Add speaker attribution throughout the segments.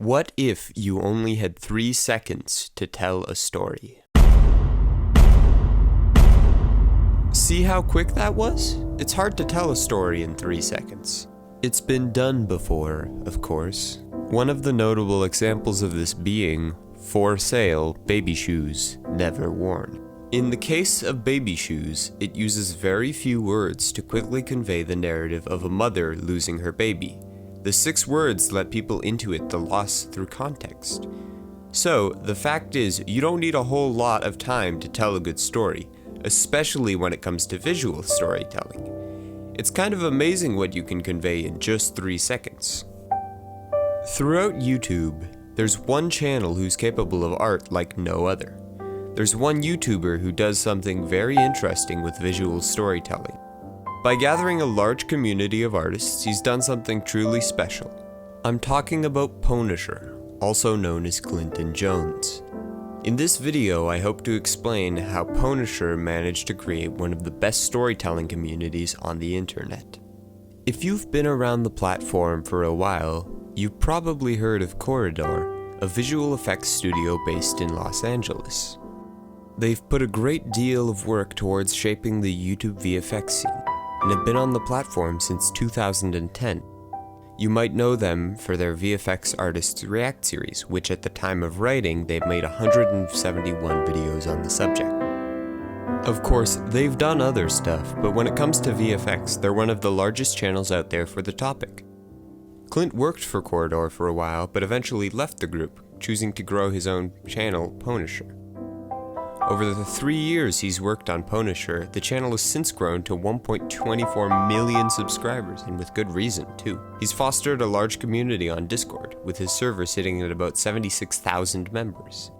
Speaker 1: What if you only had 3 seconds to tell a story? See how quick that was? It's hard to tell a story in 3 seconds. It's been done before, of course. One of the notable examples of this being For Sale Baby Shoes Never Worn. In the case of baby shoes, it uses very few words to quickly convey the narrative of a mother losing her baby. The 6 words let people intuit the loss through context. So, the fact is, you don't need a whole lot of time to tell a good story, especially when it comes to visual storytelling. It's kind of amazing what you can convey in just 3 seconds. Throughout YouTube, there's one channel who's capable of art like no other. There's one YouTuber who does something very interesting with visual storytelling. By gathering a large community of artists, he's done something truly special. I'm talking about Punisher, also known as Clinton Jones. In this video, I hope to explain how Punisher managed to create one of the best storytelling communities on the internet. If you've been around the platform for a while, you've probably heard of Corridor, a visual effects studio based in Los Angeles. They've put a great deal of work towards shaping the YouTube VFX scene, and have been on the platform since 2010. You might know them for their VFX Artists React series, which at the time of writing, they've made 171 videos on the subject. Of course, they've done other stuff, but when it comes to VFX, they're one of the largest channels out there for the topic. Clint worked for Corridor for a while, but eventually left the group, choosing to grow his own channel, Punisher. Over the 3 years he's worked on Punisher, the channel has since grown to 1.24 million subscribers, and with good reason, too. He's fostered a large community on Discord, with his server sitting at about 76,000 members.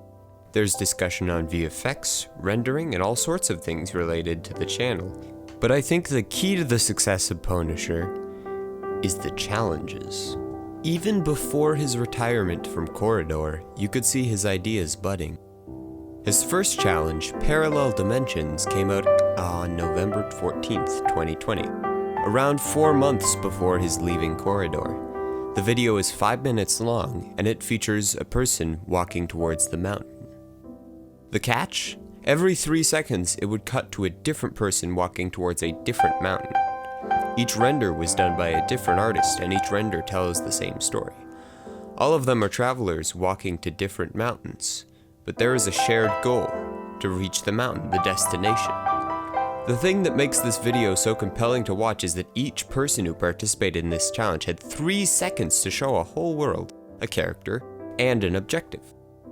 Speaker 1: There's discussion on VFX, rendering, and all sorts of things related to the channel. But I think the key to the success of Punisher is the challenges. Even before his retirement from Corridor, you could see his ideas budding. His first challenge, Parallel Dimensions, came out on November 14th, 2020, around 4 months before his leaving Corridor. The video is 5 minutes long, and it features a person walking towards the mountain. The catch? Every 3 seconds, it would cut to a different person walking towards a different mountain. Each render was done by a different artist, and each render tells the same story. All of them are travelers walking to different mountains. But there is a shared goal, to reach the mountain, the destination. The thing that makes this video so compelling to watch is that each person who participated in this challenge had 3 seconds to show a whole world, a character, and an objective.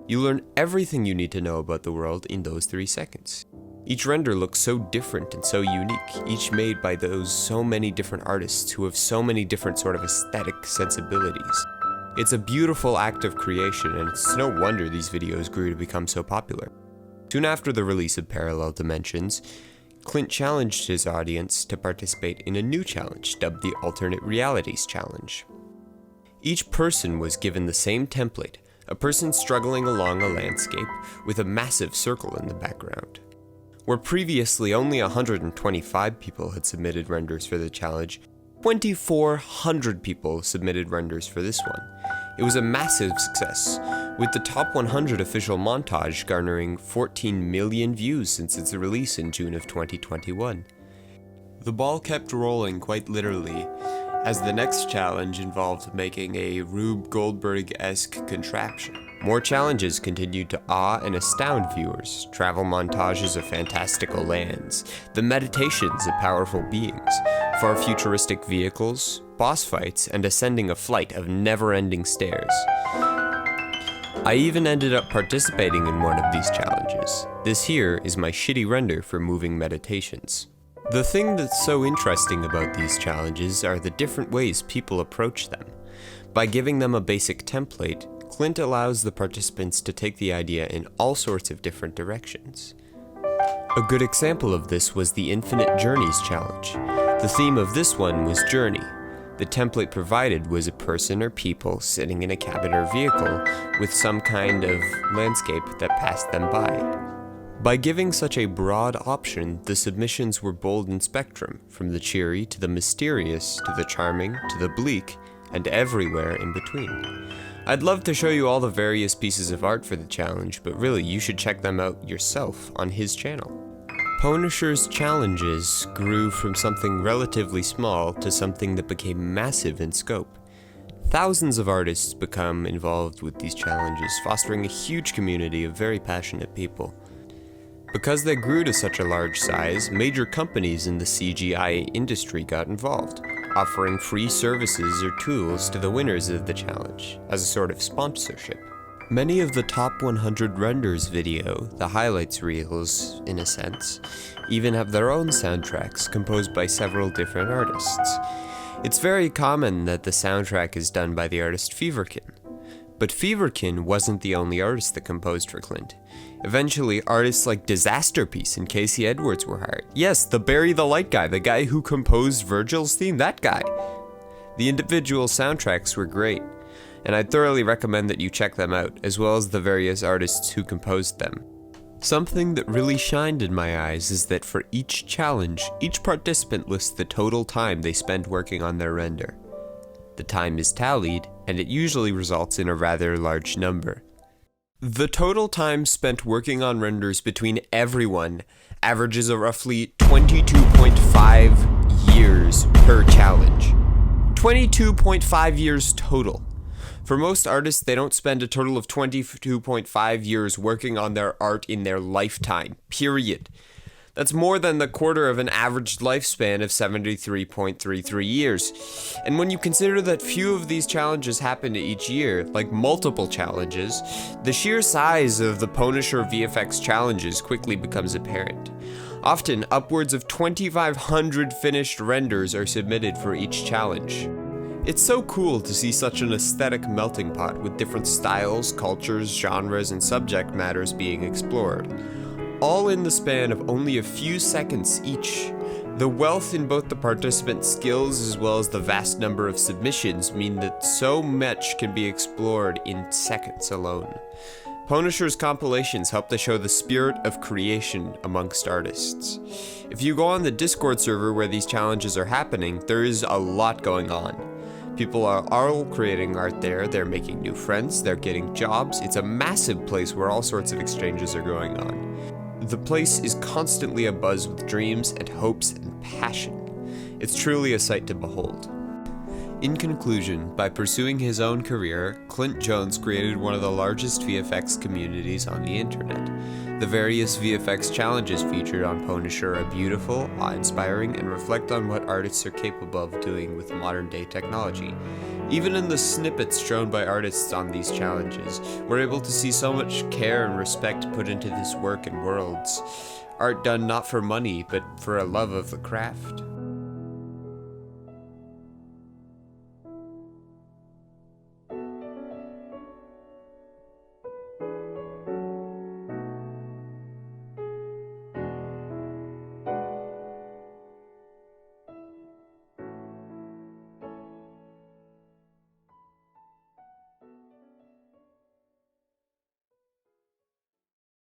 Speaker 1: You learn everything you need to know about the world in those 3 seconds. Each render looks so different and so unique, each made by those so many different artists who have so many different sort of aesthetic sensibilities. It's a beautiful act of creation, and it's no wonder these videos grew to become so popular. Soon after the release of Parallel Dimensions, Clint challenged his audience to participate in a new challenge dubbed the Alternate Realities Challenge. Each person was given the same template, a person struggling along a landscape with a massive circle in the background. Where previously only 125 people had submitted renders for the challenge, 2,400 people submitted renders for this one. It was a massive success, with the top 100 official montage garnering 14 million views since its release in June of 2021. The ball kept rolling quite literally, as the next challenge involved making a Rube Goldberg-esque contraption. More challenges continued to awe and astound viewers, travel montages of fantastical lands, the meditations of powerful beings, far futuristic vehicles, boss fights, and ascending a flight of never-ending stairs. I even ended up participating in one of these challenges. This here is my shitty render for moving meditations. The thing that's so interesting about these challenges are the different ways people approach them. By giving them a basic template, Clint allows the participants to take the idea in all sorts of different directions. A good example of this was the Infinite Journeys challenge. The theme of this one was journey. The template provided was a person or people sitting in a cabin or vehicle with some kind of landscape that passed them by. By giving such a broad option, the submissions were bold in spectrum, from the cheery to the mysterious to the charming to the bleak, and everywhere in between. I'd love to show you all the various pieces of art for the challenge, but really you should check them out yourself on his channel. Punisher's challenges grew from something relatively small to something that became massive in scope. Thousands of artists become involved with these challenges, fostering a huge community of very passionate people. Because they grew to such a large size, major companies in the CGI industry got involved, offering free services or tools to the winners of the challenge, as a sort of sponsorship. Many of the top 100 renders video, the highlights reels in a sense, even have their own soundtracks composed by several different artists. It's very common that the soundtrack is done by the artist Feverkin. But Feverkin wasn't the only artist that composed for Clint. Eventually, artists like Disasterpiece and Casey Edwards were hired. Yes, the Barry the Light guy, the guy who composed Virgil's theme, that guy. The individual soundtracks were great, and I'd thoroughly recommend that you check them out, as well as the various artists who composed them. Something that really shined in my eyes is that for each challenge, each participant lists the total time they spent working on their render. The time is tallied, and it usually results in a rather large number. The total time spent working on renders between everyone averages a roughly 22.5 years per challenge. 22.5 years total. For most artists, they don't spend a total of 22.5 years working on their art in their lifetime, period. That's more than the quarter of an average lifespan of 73.33 years. And when you consider that few of these challenges happen each year, like multiple challenges, the sheer size of the Punisher VFX challenges quickly becomes apparent. Often, upwards of 2,500 finished renders are submitted for each challenge. It's so cool to see such an aesthetic melting pot with different styles, cultures, genres, and subject matters being explored, all in the span of only a few seconds each. The wealth in both the participant skills as well as the vast number of submissions mean that so much can be explored in seconds alone. Punisher's compilations help to show the spirit of creation amongst artists. If you go on the Discord server where these challenges are happening, there is a lot going on. People are all creating art there, they're making new friends, they're getting jobs. It's a massive place where all sorts of exchanges are going on. The place is constantly abuzz with dreams and hopes and passion. It's truly a sight to behold. In conclusion, by pursuing his own career, Clint Jones created one of the largest VFX communities on the internet. The various VFX challenges featured on Punisher are beautiful, awe-inspiring, and reflect on what artists are capable of doing with modern-day technology. Even in the snippets shown by artists on these challenges, we're able to see so much care and respect put into this work and worlds. Art done not for money, but for a love of the craft.